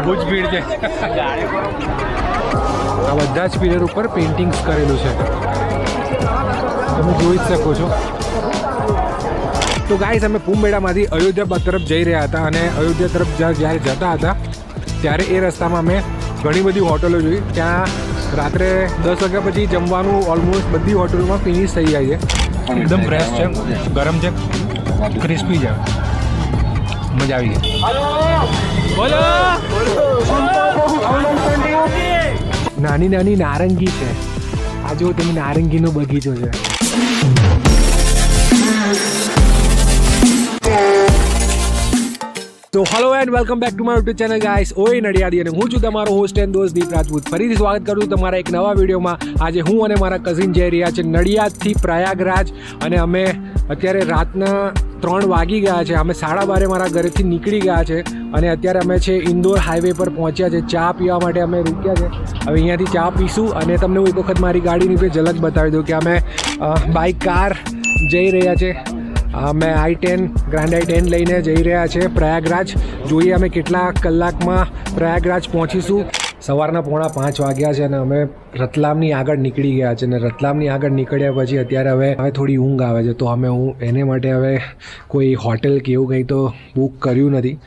બહુ જ ભીડ છે. આ બધા જ પિલર ઉપર પેઇન્ટિંગ્સ કરેલું છે, તમે જોઈ જ શકો છો. તો ગાઈસ અમે કુંભમેળામાંથી અયોધ્યા તરફ જઈ રહ્યા હતા અને અયોધ્યા તરફ જ્યારે જતા હતા ત્યારે એ રસ્તામાં અમે ઘણી બધી હોટલો જોઈ. ત્યાં રાત્રે 10 વાગ્યા પછી જમવાનું ઓલમોસ્ટ બધી હોટલોમાં ફિનિશ થઈ જાય છે. એકદમ ફ્રેશ છે, ગરમ છે, ક્રિસ્પી છે, મજા આવી ગઈ. નાની નાની નારંગી છે. આ જો તમે નારંગીનો બગીચો છે. તો hello and welcome back to my YouTube channel guys. ઓય નડિયાદી અને હું છું તમારો હોસ્ટ એન્ડ દોસ્ત દીપ રાજપૂત. ફરીથી સ્વાગત કરું છું તમારા એક નવા વિડીયોમાં. આજે હું અને મારા કઝિન જઈ રહ્યા છે નડિયાદથી પ્રયાગરાજ અને અમે અત્યારે રાતના 3 વાગી ગયા છે. અમે 12:30 મારા ઘરેથી નીકળી ગયા છે અને અત્યારે અમે છે ઇન્દોર હાઈવે પર પહોંચ્યા છે. ચા પીવા માટે અમે રૂક્યા છે. હવે અહીંયાથી ચા પીશું અને તમને હું એક વખત મારી ગાડીની બે ઝલક બતાવી દઉં કે અમે બાય કાર જઈ રહ્યા છે. અમે i10 ગ્રાન્ડ i10 લઈને જઈ રહ્યા છે પ્રયાગરાજ. જોઈએ અમે કેટલા કલાકમાં પ્રયાગરાજ પહોંચીશું. સવારના 4:45 વાગ્યા છે અને અમે રતલામની આગળ નીકળી ગયા છે. અને રતલામની આગળ નીકળ્યા પછી અત્યારે હવે થોડી ઊંઘ આવે છે, તો હું એને માટે હવે કોઈ હોટેલ કે એવું કંઈ તો બુક કર્યું નથી.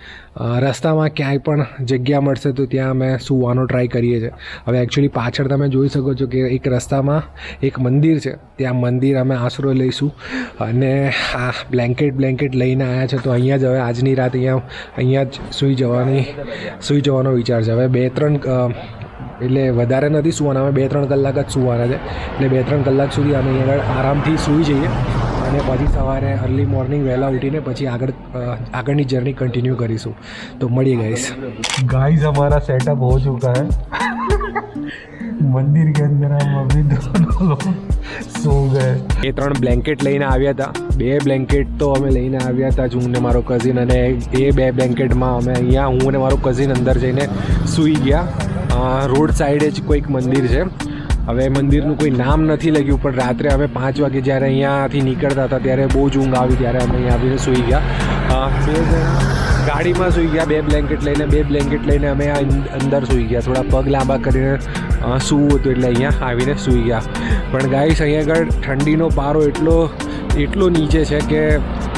રસ્તામાં ક્યાંય પણ જગ્યા મળશે તો ત્યાં અમે સૂવાનો ટ્રાય કરીએ છીએ. હવે એકચ્યુઅલી પાછળ તમે જોઈ શકો છો કે એક રસ્તામાં એક મંદિર છે, ત્યાં મંદિર અમે આશરો લઈશું અને આ બ્લેન્કેટ લઈને આવ્યા છે. તો અહીંયા જ હવે આજની રાત અહીંયા જ સૂઈ જવાનો વિચાર છે. હવે 2-3 એટલે વધારે નથી સૂવાના, અમે 2-3 કલાક જ સૂવાના છે. એટલે 2-3 કલાક સુધી અમે અહીંયા આગળ આરામથી સૂઈ જઈએ અને પછી સવારે અર્લી મોર્નિંગ વહેલા ઉઠીને પછી આગળની જર્ની કંટિન્યू કરીશું. તો મળીએ गाइस हमारा सेटअप हो चुका है. મંદિર કે અંદર हम अभी दोनों लोग सो गए. 3 બ્લેન્કેટ લઈને આવ્યા હતા. 2 બ્લેન્કેટ તો અમે લઈને આવ્યા હતા, હું ને મારો કઝિન, અને એ 2 બ્લેન્કેટમાં અમે અહીંયા હું અને મારો કઝિન અંદર જઈને સૂઈ ગયા. રોડ સાઈડે જ કોઈક મંદિર છે. હવે મંદિરનું કોઈ નામ નથી લખ્યું, પણ રાત્રે અમે 5 વાગે જ્યારે અહીંયાથી નીકળતા હતા ત્યારે બહુ જ ઊંઘ આવી, ત્યારે અમે અહીંયા આવીને સૂઈ ગયા. 2 ગાડીમાં સૂઈ ગયા, 2 બ્લેન્કેટ લઈને અમે અંદર સૂઈ ગયા. થોડા પગ લાંબા કરીને સૂવું હતું એટલે અહીંયા આવીને સૂઈ ગયા. પણ ગાઈસ અહીંયા આગળ ઠંડીનો પારો એટલો નીચે છે કે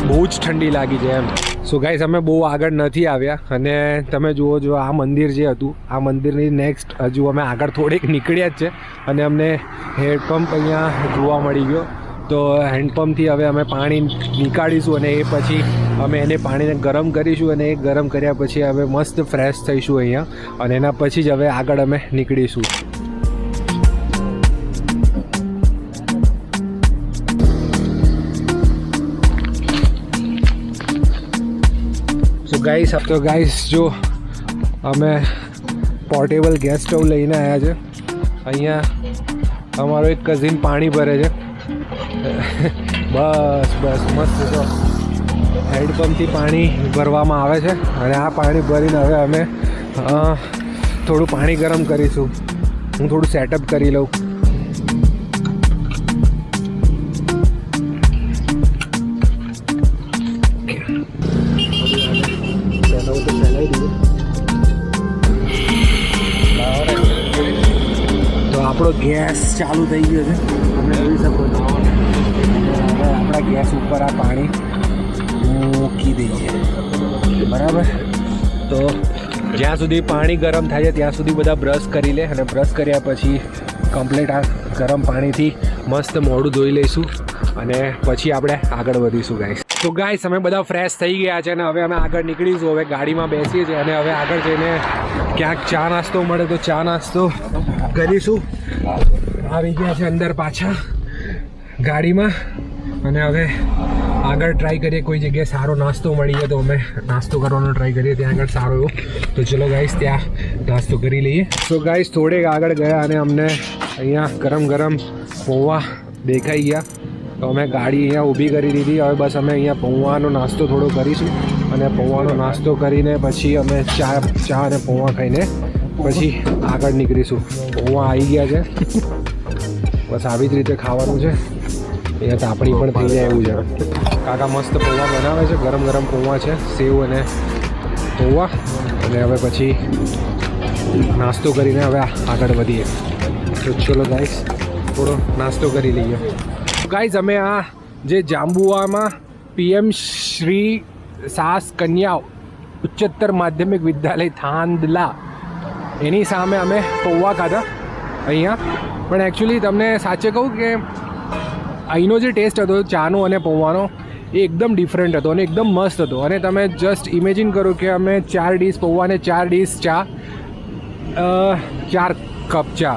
બહુ જ ઠંડી લાગી છે એમ. સો ગાઈસ અમે બહુ આગળ નથી આવ્યા અને તમે જુઓ જો આ મંદિર જે હતું, આ મંદિરની નેક્સ્ટ હજુ અમે આગળ થોડેક નીકળ્યા જ છે અને અમને હેન્ડપંપ અહીંયા જોવા મળી ગયો. તો હેન્ડપંપથી હવે અમે પાણી નીકાળીશું અને એ પછી અમે એને પાણીને ગરમ કરીશું અને એ ગરમ કર્યા પછી હવે મસ્ત ફ્રેશ થઈશું અહીંયા અને એના પછી જ હવે આગળ અમે નીકળીશું. તો ગાઈસ જો અમે પોર્ટેબલ ગેસ સ્ટવ લઈને આવ્યા છે. અહીંયા અમારો એક કઝિન પાણી ભરે છે. બસ મસ્ત જો હેન્ડપંપથી પાણી ભરવામાં આવે છે અને આ પાણી ભરીને હવે અમે થોડું પાણી ગરમ કરીશું. હું થોડું સેટઅપ કરી લઉં. તો આપણો ગેસ ચાલુ થઈ ગયો છે, તમે જોઈ શકો છો. હવે આપણા ગેસ ઉપર આ પાણી મૂકી દઈએ, બરાબર. તો જ્યાં સુધી પાણી ગરમ થાય છે ત્યાં સુધી બધા બ્રશ કરી લે અને બ્રશ કર્યા પછી કમ્પ્લીટ આ ગરમ પાણીથી મસ્ત મોઢું ધોઈ લઈશું અને પછી આપણે આગળ વધીશું ગાઈસ. તો ગાઈસ અમે બધા ફ્રેશ થઈ ગયા છે અને હવે અમે આગળ નીકળીશું. હવે ગાડીમાં બેસીએ છીએ અને હવે આગળ જઈને ક્યાંક ચા નાસ્તો મળે તો ચા નાસ્તો કરીશું. આવી ગયા છે અંદર પાછા ગાડીમાં અને હવે આગળ ટ્રાય કરીએ કોઈ જગ્યાએ સારો નાસ્તો મળી જાય તો અમે નાસ્તો કરવાનો ટ્રાય કરીએ ત્યાં આગળ સારો એવો. તો ચલો ગાઈસ ત્યાં નાસ્તો કરી લઈએ. તો ગાઈસ થોડેક આગળ ગયા અને અમને અહીંયા ગરમ પૌવા દેખાઈ ગયા તો અમે ગાડી અહીંયા ઊભી કરી દીધી. હવે બસ અમે અહીંયા પૌવાનો નાસ્તો થોડો કરીશું અને પૌવાનો નાસ્તો કરીને પછી અમે ચા અને પૌવા ખાઈને પછી આગળ નીકળીશું. પૌવા આવી ગયા છે, બસ આવી જ રીતે ખાવાનું છે. અહીંયા તાપણી પણ થઈ જાય એવું છે. કાકા મસ્ત પૌવા બનાવે છે, ગરમ પૌવા છે, સેવ અને પૌવા અને હવે પછી નાસ્તો કરીને હવે આગળ વધીએ. તો ચલો ગાઈસ થોડો નાસ્તો કરી લઈએ. ગાઈસ અમે આ જે જાંબુઆમાં PM શ્રી સાસ કન્યા ઉચ્ચતર માધ્યમિક વિદ્યાલય થાંદલા એની સામે અમે પૌવા ખાધા અહીંયા. પણ એકચ્યુઅલી તમને સાચે કહું કે અહીંનો જે ટેસ્ટ હતો ચાનો અને પૌવાનો એ એકદમ ડિફરન્ટ હતો અને એકદમ મસ્ત હતો. અને તમે જસ્ટ ઇમેજિન કરો કે અમે 4 ડીશ પૌવા અને 4 ડીશ ચા, 4 કપ ચા,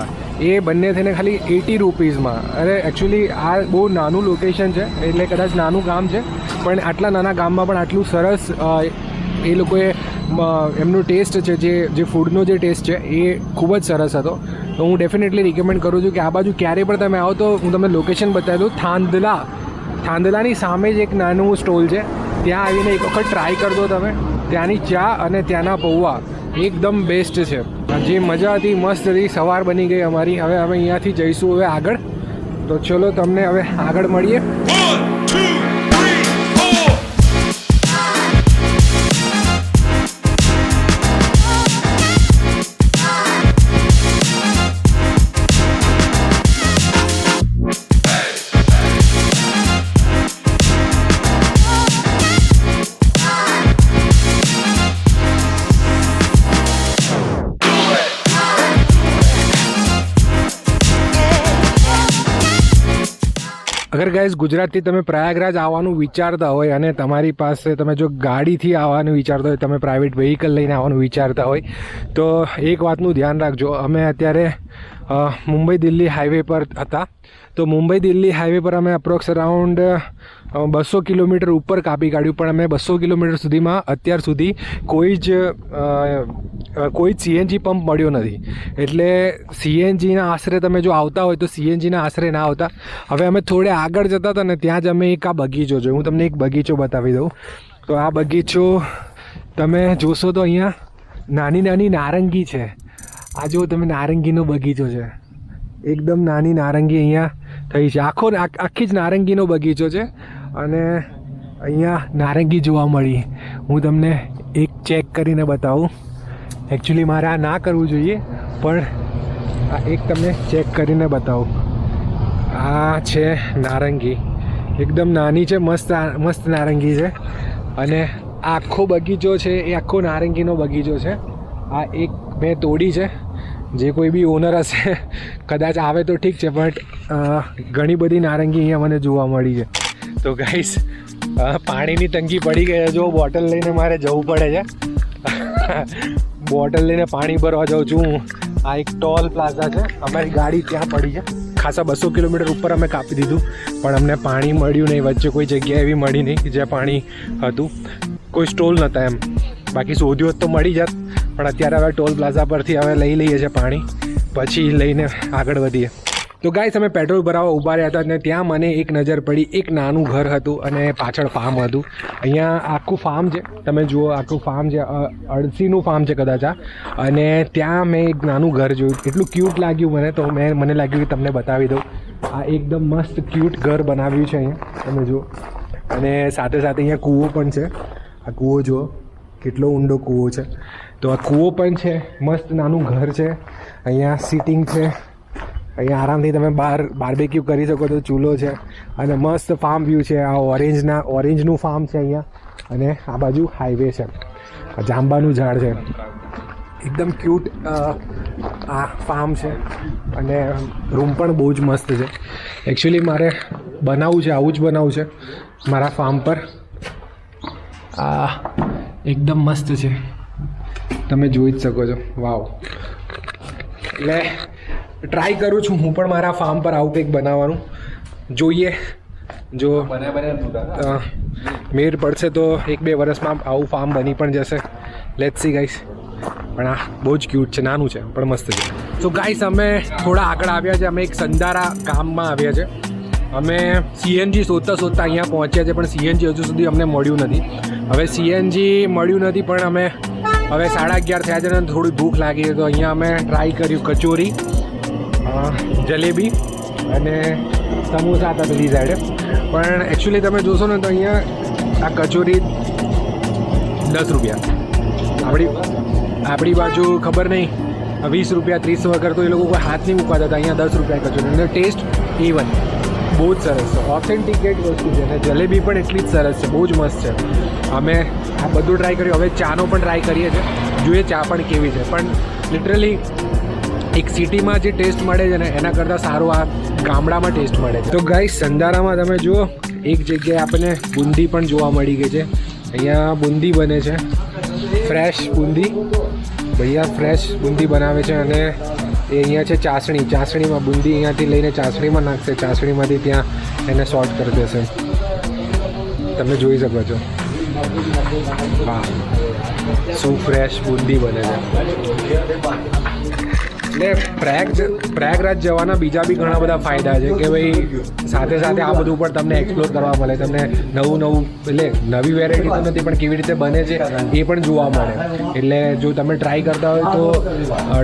એ બંને થઈને ખાલી 80 રૂપીઝમાં. અરે એકચ્યુઅલી આ બહુ નાનું લોકેશન છે, એટલે કદાચ નાનું ગામ છે, પણ આટલા નાના ગામમાં પણ આટલું સરસ એ લોકોએ એમનો ટેસ્ટ છે, જે ફૂડનો જે ટેસ્ટ છે એ ખૂબ જ સરસ હતો. તો હું ડેફિનેટલી રિકમેન્ડ કરું છું કે આ બાજુ ક્યારે પણ તમે આવો તો હું તમને લોકેશન બતાવી દઉં. થાંદલાની સામે જ એક નાનું સ્ટોલ છે, ત્યાં આવીને એક વખત ટ્રાય કરજો તમે. ત્યાંની ચા અને ત્યાંના પૌવા એકદમ બેસ્ટ છે. જે મજા હતી મસ્ત હતી. સવાર બની ગઈ અમારી. હવે અમે અહીંયાથી જઈશું હવે આગળ. તો ચલો તમને હવે આગળ મળીએ. અગર ગાઈઝ ગુજરાતથી તમે પ્રયાગરાજ આવવાનું વિચારતા હોય અને તમારી પાસે તમે જો ગાડીથી આવવાનું વિચારતા હોય, તમે પ્રાઇવેટ વ્હીકલ લઈને આવવાનું વિચારતા હોય, તો એક વાતનું ધ્યાન રાખજો. અમે અત્યારે મુંબઈ દિલ્હી હાઈવે પર હતા. તો મુંબઈ દિલ્હી હાઈવે પર અમે અપ્રોક્સ અરાઉન્ડ 200 કિલોમીટર ઉપર કાપી કાઢ્યું. પણ અમે 200 કિલોમીટર સુધીમાં અત્યાર સુધી કોઈ જ CNG પંપ મળ્યો નથી. એટલે CNGના આશરે તમે જો આવતા હોય તો CNGના આશરે ના આવતા. હવે અમે થોડે આગળ જતા હતા ને ત્યાં જ અમે એક આ બગીચો જોયો. હું તમને એક બગીચો બતાવી દઉં. તો આ બગીચો તમે જોશો તો અહીંયા નાની નાની નારંગી છે. આ જો તમે નારંગીનો બગીચો છે, એકદમ નાની નારંગી અહીંયા થઈ છે. આખી જ નારંગીનો બગીચો છે અને અહીંયા નારંગી જોવા મળી. હું તમને એક ચેક કરીને બતાવું. એકચ્યુઅલી મારે આ ના કરવું જોઈએ, પણ આ એક તમને ચેક કરીને બતાવું. આ છે નારંગી, એકદમ નાની છે, મસ્ત નારંગી છે. અને આ આખો બગીચો છે એ આખો નારંગીનો બગીચો છે. આ એક મેં તોડી છે. જે કોઈ બી ઓનર હશે કદાચ આવે તો ઠીક છે, બટ ઘણી બધી નારંગી અહીંયા મને જોવા મળી છે. તો ગાઈસ પાણીની તંગી પડી ગઈ છે. જો બોટલ લઈને મારે જવું પડે છે. બોટલ લઈને પાણી ભરવા જાઉં છું હું. આ એક ટોલ પ્લાઝા છે, અમારી ગાડી ત્યાં પડી છે. ખાસા 200 કિલોમીટર ઉપર અમે કાપી દીધું, પણ અમને પાણી મળ્યું નહીં. વચ્ચે કોઈ જગ્યા એવી મળી નહીં કે જ્યાં પાણી હતું. કોઈ સ્ટોલ નહોતા એમ. બાકી શોધ્યું હોત તો મળી જાત, પણ અત્યારે હવે ટોલ પ્લાઝા પરથી હવે લઈ લઈએ છીએ પાણી, પછી લઈને આગળ વધીએ. તો ગાઈસ અમે પેટ્રોલ ભરાવવા ઊભા રહ્યા હતા અને ત્યાં મને એક નજર પડી. એક નાનું ઘર હતું અને પાછળ ફાર્મ હતું. અહીંયા આખું ફાર્મ છે, તમે જુઓ આખું ફાર્મ છે. અળસીનું ફાર્મ છે કદાચ આ. અને ત્યાં મેં એક નાનું ઘર જોયું. એટલું ક્યુટ લાગ્યું મને, તો મને લાગ્યું કે તમને બતાવી દઉં. આ એકદમ મસ્ત ક્યુટ ઘર બનાવ્યું છે અહીંયા, તમે જુઓ. અને સાથે સાથે અહીંયા કૂવો પણ છે. આ કૂવો જુઓ કેટલો ઊંડો કૂવો છે. તો આ કૂવો પણ છે. મસ્ત નાનું ઘર છે. અહીંયા સીટિંગ છે. અહીંયા આરામથી તમે બહાર બાર્બેક્યુ કરી શકો તો ચૂલો છે. અને મસ્ત ફાર્મ વ્યૂ છે. આ ઓરેન્જનું ફાર્મ છે અહીંયા. અને આ બાજુ હાઈવે છે. જાંબાનું ઝાડ છે. એકદમ ક્યુટ આ ફાર્મ છે. અને રૂમ પણ બહુ જ મસ્ત છે. એકચ્યુઅલી મારે બનાવવું છે, આવું જ બનાવવું છે મારા ફાર્મ પર. આ એકદમ મસ્ત છે, તમે જોઈ જ શકો છો. વાવ. એટલે ટ્રાય કરું છું હું પણ મારા ફાર્મ પર આવું કંઈક બનાવવાનું. જોઈએ જો મેર પડશે તો 1-2 વર્ષમાં આવું ફાર્મ બની પણ જશે. Let's see guys. પણ આ બહુ જ ક્યુટ છે, નાનું છે પણ મસ્ત છે. તો ગાઈસ અમે થોડા આગળ આવ્યા છે. અમે એક સંદારા ગામમાં આવ્યા છે. અમે CNG શોધતા અહીંયા પહોંચ્યા છે, પણ CNG હજુ સુધી અમને મળ્યું નથી. હવે CNG મળ્યું નથી, પણ અમે હવે 11:30 થયા છે અને થોડી ભૂખ લાગી છે. તો અહીંયા અમે ટ્રાય કર્યું કચોરી, જલેબી અને સમોસા હતા પેલી સાઈડે. પણ એકચ્યુઅલી તમે જોશો ને તો અહીંયા આ કચોરી 10 રૂપિયા. આપણી બાજુ ખબર નહીં 20 રૂપિયા 30 વગર તો એ લોકો કોઈ હાથ નહીં મૂકવાતા હતા. અહીંયા 10 રૂપિયા કચોરી અને ટેસ્ટ A1 બહુ જ સરસ છે. ઓથેન્ટિકેટ વસ્તુ છે અને જલેબી પણ એટલી જ સરસ છે, બહુ જ મસ્ત છે. અમે આ બધું ટ્રાય કર્યું. હવે ચાનો પણ ટ્રાય કરીએ છીએ, જોઈએ ચા પણ કેવી છે. પણ લિટરલી એક સિટીમાં જે ટેસ્ટ મળે છે ને એના કરતાં સારું આ ગામડામાં ટેસ્ટ મળે છે. તો ગાઈસ સંધારામાં તમે જુઓ એક જગ્યાએ આપણને બુંદી પણ જોવા મળી ગઈ છે. અહીંયા બુંદી બને છે, ફ્રેશ બુંદી. ભૈયા ફ્રેશ બુંદી બનાવે છે અને એ અહીંયા છે ચાસણીમાં બુંદી અહીંયાથી લઈને ચાસણીમાં નાખશે. ચાસણીમાંથી ત્યાં એને સોર્ટ કરી દેશે. તમે જોઈ શકો છો. હા, શું ફ્રેશ બુંદી બને છે. એટલે પ્રયાગરાજ જવાના બીજા બી ઘણા બધા ફાયદા છે કે ભાઈ સાથે સાથે આ બધું પણ તમને એક્સપ્લોર કરવા મળે. તમને નવું એટલે નવી વેરાયટી તો નથી પણ કેવી રીતે બને છે એ પણ જોવા મળે. એટલે જો તમે ટ્રાય કરતા હોય તો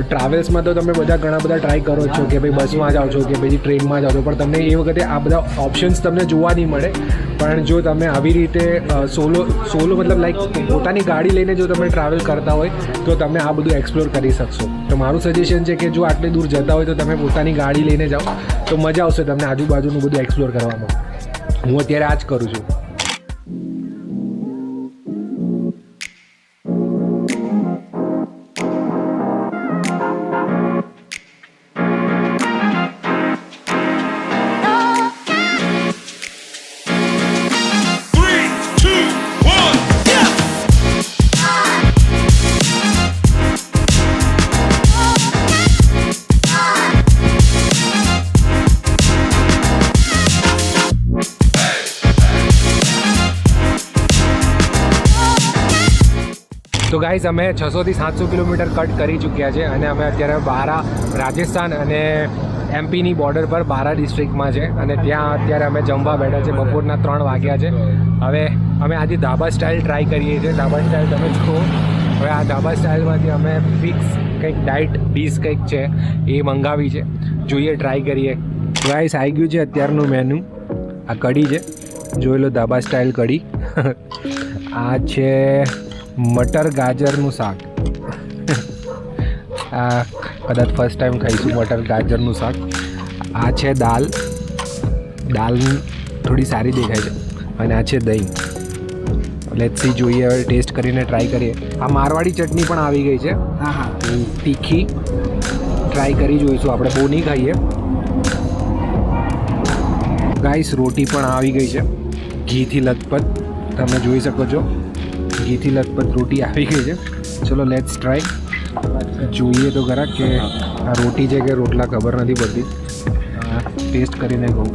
ટ્રાવેલ્સમાં તો તમે ઘણા બધા ટ્રાય કરો છો કે ભાઈ બસમાં જાઓ છો કે પછી ટ્રેનમાં જાઓ છો, પણ તમને એ વખતે આ બધા ઓપ્શન્સ તમને જોવા નહીં મળે. પણ જો તમે આવી રીતે સોલો મતલબ લાઈક પોતાની ગાડી લઈને જો તમે ટ્રાવેલ કરતા હોય તો તમે આ બધું એક્સપ્લોર કરી શકશો. તો મારું સજેશન છે કે જો આટલી દૂર જતા હોય તો તમે પોતાની ગાડી લઈને જાઓ તો મજા આવશે તમને આજુબાજુનું બધું એક્સપ્લોર કરવામાં. હું અત્યારે આ જ કરું છું. તો ગાઈઝ અમે 600 થી 700 કિલોમીટર કટ કરી ચૂક્યા છે અને અમે અત્યારે બારા રાજસ્થાન અને એમપીની બોર્ડર પર બારા ડિસ્ટ્રિક્ટમાં છે અને ત્યાં અત્યારે અમે જમવા બેઠા છે. બપોરના 3 વાગ્યા છે. હવે અમે આજે ધાબા સ્ટાઇલ ટ્રાય કરીએ છીએ. ધાબા સ્ટાઇલ તમે જુઓ. હવે આ ધાબા સ્ટાઇલમાંથી અમે ફિક્સ કંઈક ડાયટ ડીશ કંઈક છે એ મંગાવી છે. જોઈએ, ટ્રાય કરીએ. ગાઈઝ આવી ગયું છે અત્યારનું મેનુ. આ કઢી છે, જોઈ લો ધાબા સ્ટાઇલ કઢી. આ છે મટર ગાજરનું શાક. આ કદાચ ફર્સ્ટ ટાઈમ ખાઈશું મટર ગાજરનું શાક. આ છે દાલ થોડી સારી દેખાય છે અને આ છે દહીં. લેટ્સ સી, જોઈએ હવે ટેસ્ટ કરીને ટ્રાય કરીએ. આ મારવાડી ચટણી પણ આવી ગઈ છે. હા, તીખી ટ્રાય કરી જોઈશું. આપણે બહુ નહીં ખાઈએ. ગાઈસ રોટી પણ આવી ગઈ છે ઘીથી લથપથ. તમે જોઈ શકો છો ઘીથી લથપથ રોટી આવી ગઈ છે. ચલો લેટ્સ ટ્રાય. જોઈએ તો ખરા કે આ રોટી છે કે રોટલા ખબર નથી પડતી. ટેસ્ટ કરીને કહું.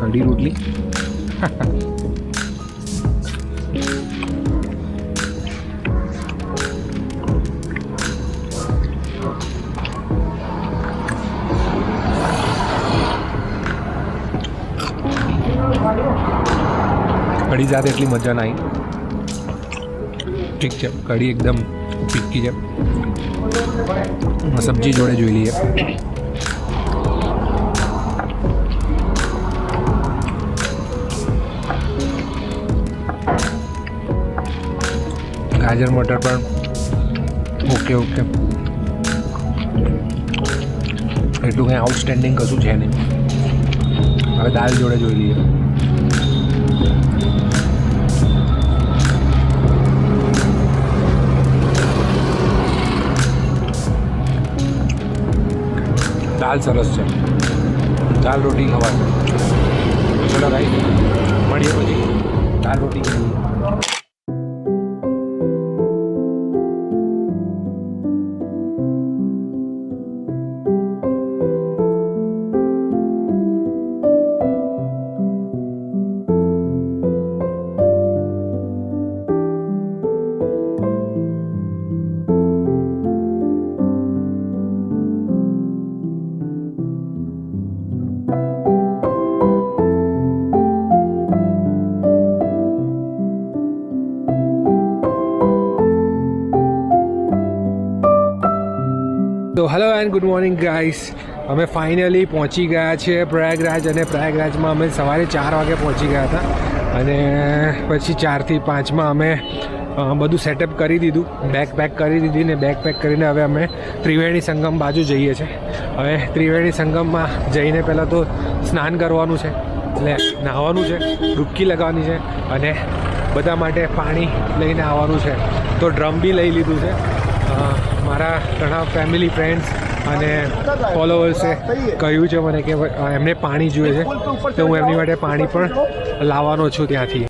કઢી રોટલી. કઢી સાથે એટલી મજા ના આવી. ઠીક છે, કઢી એકદમ ફિક્કી છે. સબ્જી જોડે જોઈ લઈએ. ગાજર મટર પણ ઓકે. એટલું કંઈ આઉટસ્ટેન્ડિંગ કશું છે નહીં. હવે દાલ જોડે જોઈ લઈએ. દાલ સરસ છે. દાલ રોટી ખવાય. ચલો ભાઈ મળીએ પછી. દાલ રોટી ખાઈએ. તો hello and good morning guys. અમે ફાઇનલી પહોંચી ગયા છીએ પ્રયાગરાજ. અને પ્રયાગરાજમાં અમે સવારે 4 વાગે પહોંચી ગયા હતા અને પછી 4 થી 5માં અમે બધું સેટઅપ કરી દીધું, બેગ પેક કરી દીધી ને બેગ પેક કરીને હવે અમે ત્રિવેણી સંગમ બાજુ જઈએ છીએ. હવે ત્રિવેણી સંગમમાં જઈને પહેલાં તો સ્નાન કરવાનું છે, એટલે નહાવાનું છે, ડૂબકી લગાવવાની છે અને બધા માટે પાણી લઈને આવવાનું છે. તો ડ્રમ બી લઈ લીધું છે. મારા ઘણા ફેમિલી ફ્રેન્ડ્સ અને ફોલોવર્સે કહ્યું છે મને કે એમને પાણી જોઈએ છે, તો હું એમની માટે પાણી પણ લાવવાનો છું ત્યાંથી.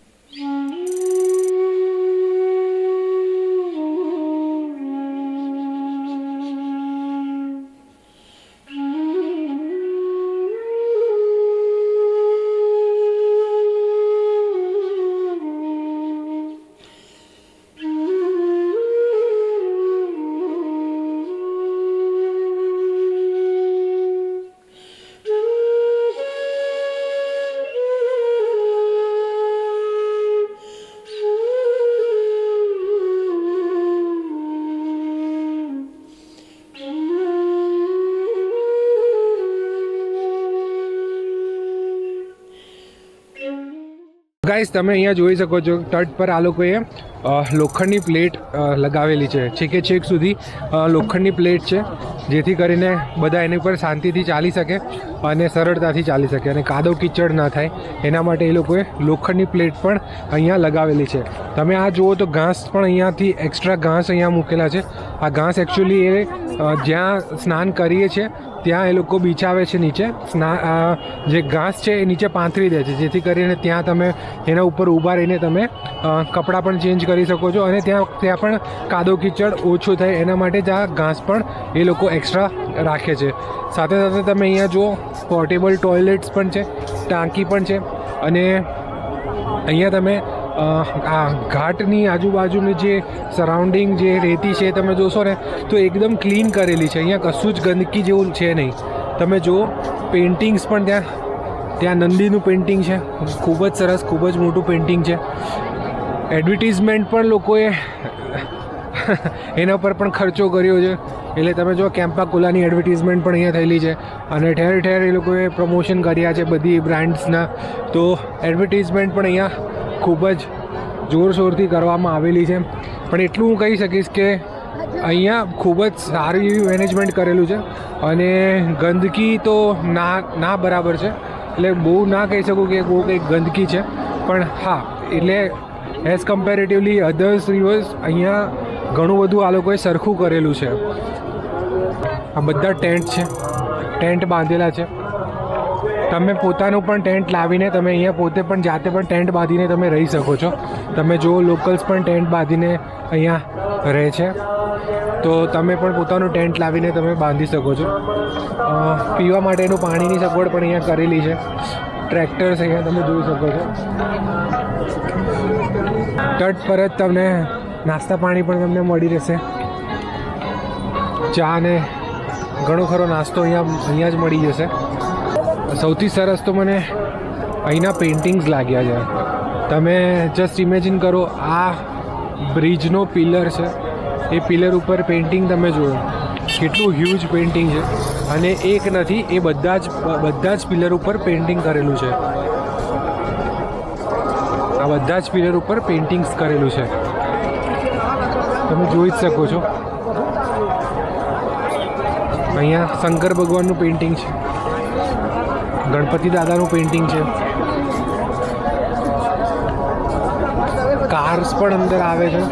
ગાઈસ, તમે અહીંયા જોઈ શકો છો તટ પર આ લોકોએ લોખંડની પ્લેટ લગાવેલી છે. છેકે છેક સુધી લોખંડની પ્લેટ છે, જેથી કરીને બધા એની ઉપર શાંતિથી ચાલી શકે અને સરળતાથી ચાલી શકે અને કાદવ કીચડ ના થાય એના માટે એ લોકોએ લોખંડની પ્લેટ પણ અહીંયા લગાવેલી છે. તમે આ જુઓ તો ઘાસ પણ અહીંયાથી એક્સ્ટ્રા ઘાસ અહીંયા મૂકેલા છે. આ ઘાસ એકચ્યુઅલી એ જ્યાં સ્નાન કરીએ છીએ ત્યાં એ લોકો બિછાવે છે નીચે. જે ઘાસ છે એ નીચે પાંથરી દે છે, જેથી કરીને ત્યાં તમે એના ઉપર ઊભા રહીને તમે કપડાં પણ ચેન્જ કરી શકો છો અને ત્યાં પણ કાદવ કીચડ ઓછું થાય એના માટે જ આ ઘાસ પણ એ લોકો એક્સ્ટ્રા રાખે છે. સાથે સાથે તમે અહીંયા જુઓ પોર્ટેબલ ટોયલેટ્સ પણ છે, ટાંકી પણ છે અને અહીંયા તમે આ ઘાટની આજુબાજુની જે સરાઉન્ડિંગ જે રેતી છે તમે જોશો ને તો એકદમ ક્લીન કરેલી છે. અહીંયા કશું જ ગંદકી જેવું છે નહીં. તમે જુઓ પેઇન્ટિંગ્સ પણ ત્યાં નંદીનું પેઇન્ટિંગ છે, ખૂબ જ સરસ, ખૂબ જ મોટું પેઇન્ટિંગ છે. એડવર્ટિઝમેન્ટ પણ લોકોએ એના પર પણ ખર્ચો કર્યો છે. એટલે તમે જો કેમ્પા કોલાની એડવર્ટિઝમેન્ટ પણ અહીંયા થયેલી છે અને ઠેર ઠેર એ લોકોએ પ્રમોશન કર્યા છે બધી બ્રાન્ડ્સના. તો એડવર્ટિઝમેન્ટ પણ અહીંયા ખૂબ જ જોરશોરથી કરવામાં આવેલી છે. પણ એટલું હું કહી શકીશ કે અહીંયા ખૂબ જ સારું એવું મેનેજમેન્ટ કરેલું છે અને ગંદકી તો ના બરાબર છે. એટલે બહુ ના કહી શકું કે બહુ કંઈક ગંદકી છે, પણ હા એટલે એઝ કમ્પેરેટિવલી અધર્સ રિવર્સ અહીંયા ઘણું બધું આ લોકોએ સરખું કરેલું છે. આ બધા ટેન્ટ છે, ટેન્ટ બાંધેલા છે. તમે પોતાનું પણ ટેન્ટ લાવીને તમે અહીંયા પોતે પણ જાતે પણ ટેન્ટ બાંધીને તમે રહી શકો છો. તમે જો લોકલ્સ પણ ટેન્ટ બાંધીને અહીંયા રહે છે, તો તમે પણ પોતાનું ટેન્ટ લાવીને તમે બાંધી શકો છો. પીવા માટેનું પાણીની સગવડ પણ અહીંયા કરેલી છે. ટ્રેક્ટર્સ અહીંયા તમે જોઈ શકો છો. તટ પર જ તમને નાસ્તા પાણી પણ તમને મળી રહેશે. ચા ને ઘણો ખરો નાસ્તો અહીંયા જ મળી જશે. સૌથી સરસ તો મને અહીંના પેઇન્ટિંગ્સ લાગ્યા છે. તમે જસ્ટ ઇમેજિન કરો, આ બ્રિજનો પિલર છે, એ પિલર ઉપર પેઇન્ટિંગ તમે જુઓ, કેટલું હ્યુજ પેઇન્ટિંગ છે અને એક નથી, એ બધા જ પિલર ઉપર પેઇન્ટિંગ કરેલું છે. આ બધા જ પિલર ઉપર પેઇન્ટિંગ્સ કરેલું છે, તમે જોઈ જ શકો છો. અહીંયા શંકર ભગવાનનું પેઇન્ટિંગ છે, ગણપતિ દાદાનું પેઇન્ટિંગ છે, કાર્સ પણ અંદર આવે છે.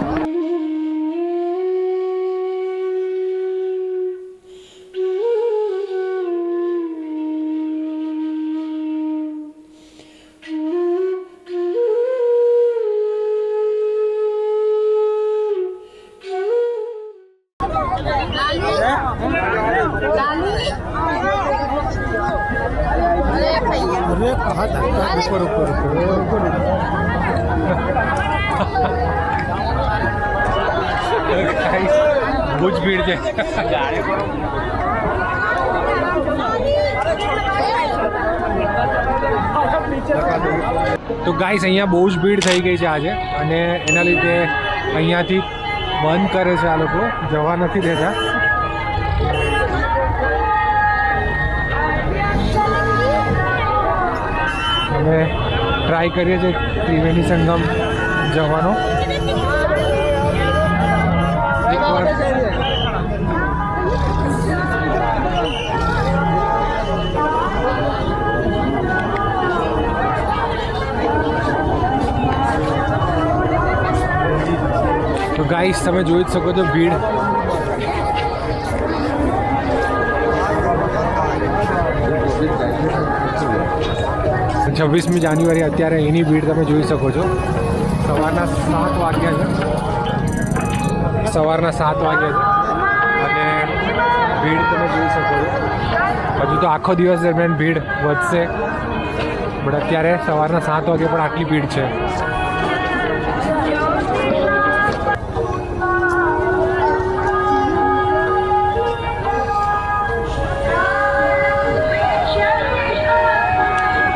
બહુ જ ભીડ છે. તો ગાઈસ, અહીંયા બહુ જ ભીડ થઈ ગઈ છે આજે અને એના લીધે અહીંયાથી બંધ કરે છે આ લોકો, જવા નથી દેતા. અમે ટ્રાય કરીએ છીએ ત્રિવેણી સંગમ જવાનો. ગાઈસ તમે જોઈ જ શકો છો ભીડ. 26મી જાન્યુઆરી અત્યારે એની ભીડ તમે જોઈ શકો છો. સવારના 7 વાગ્યા છે. સવારના 7 વાગ્યા છે અને ભીડ તમે જોઈ શકો છો. હજુ તો આખો દિવસ દરમિયાન ભીડ વધશે, બટ અત્યારે સવારના 7 વાગે પણ આટલી ભીડ છે.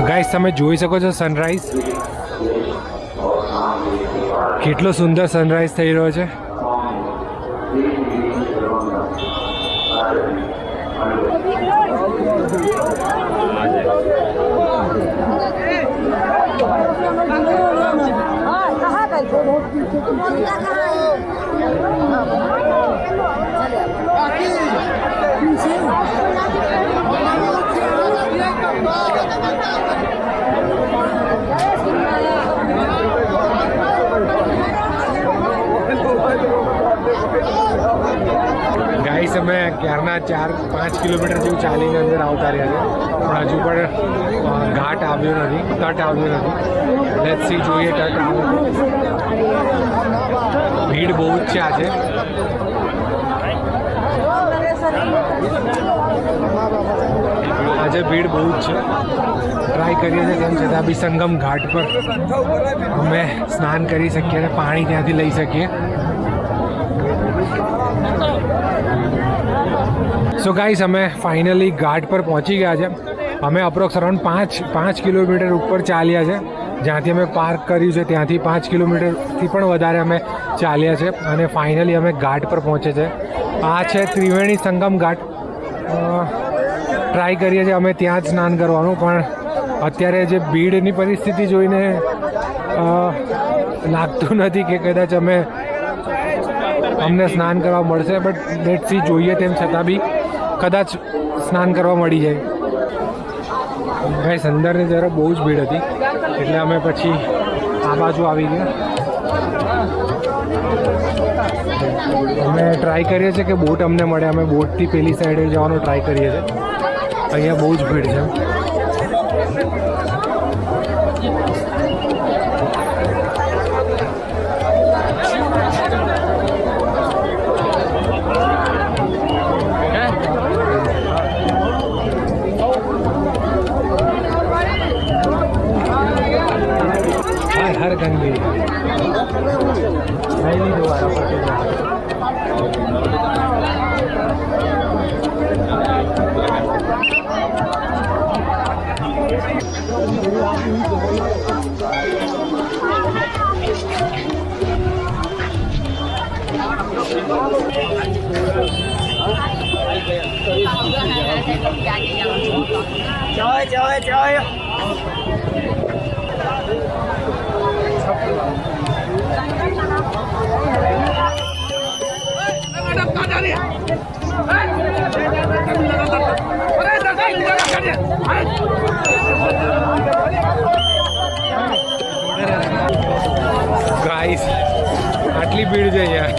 ગાઈસ તમે જોઈ શકો છો સનરાઈઝ, કેટલો સુંદર સનરાઈઝ થઈ રહ્યો છે. ગાઈસ અમે ક્યારના 4-5 કિલોમીટર જેવું ચાલીને અંદર આવતા રહ્યા છે, પણ હજુ પણ ઘાટ આવ્યો નથી, તટ આવ્યો નથી. લેટ્સ સી, જોઈએ તટ આવે. ભીડ બહુ જ છે આજે. આજે ભીડ બહુ જ છે. ટ્રાય કરીએ છીએ તેમ છતાં બી સંગમ ઘાટ પર અમે સ્નાન કરી શકીએ અને પાણી ત્યાંથી લઈ શકીએ. સો ગાઈસ અમે ફાઇનલી ઘાટ પર પહોંચી ગયા છે. અમે અપ્રોક્સ અરાઉન્ડ 5 કિલોમીટર ઉપર ચાલ્યા છે. જ્યાંથી અમે પાર્ક કર્યું છે ત્યાંથી 5 કિલોમીટરથી પણ વધારે અમે ચાલ્યા છે અને ફાઇનલી અમે ઘાટ પર પહોંચે છે. આ છે ત્રિવેણી સંગમ ઘાટ. ટ્રાય કરીએ છીએ અમે ત્યાં જ સ્નાન કરવાનું, પણ અત્યારે જે ભીડની પરિસ્થિતિ જોઈને લાગતું નથી કે કદાચ અમને સ્નાન કરવા મળશે, બટ લેટ્સ સી, જોઈએ તેમ છતાં બી કદાચ સ્નાન કરવા મળી જાય. ગાઈસ અંદરની તરફ બહુ જ ભીડ હતી એટલે અમે પછી આ બાજુ આવી ગયા. અમે ટ્રાય કરીએ છીએ કે બોટ અમને મળે. અમે બોટથી પેલી સાઈડે જવાનો ટ્રાય કરીએ છીએ. અહીંયા બહુ જ ભીડ છે. हर गंगे नहीं दोबारा chơi ગાઈસ આટલી ભીડ છે યાર.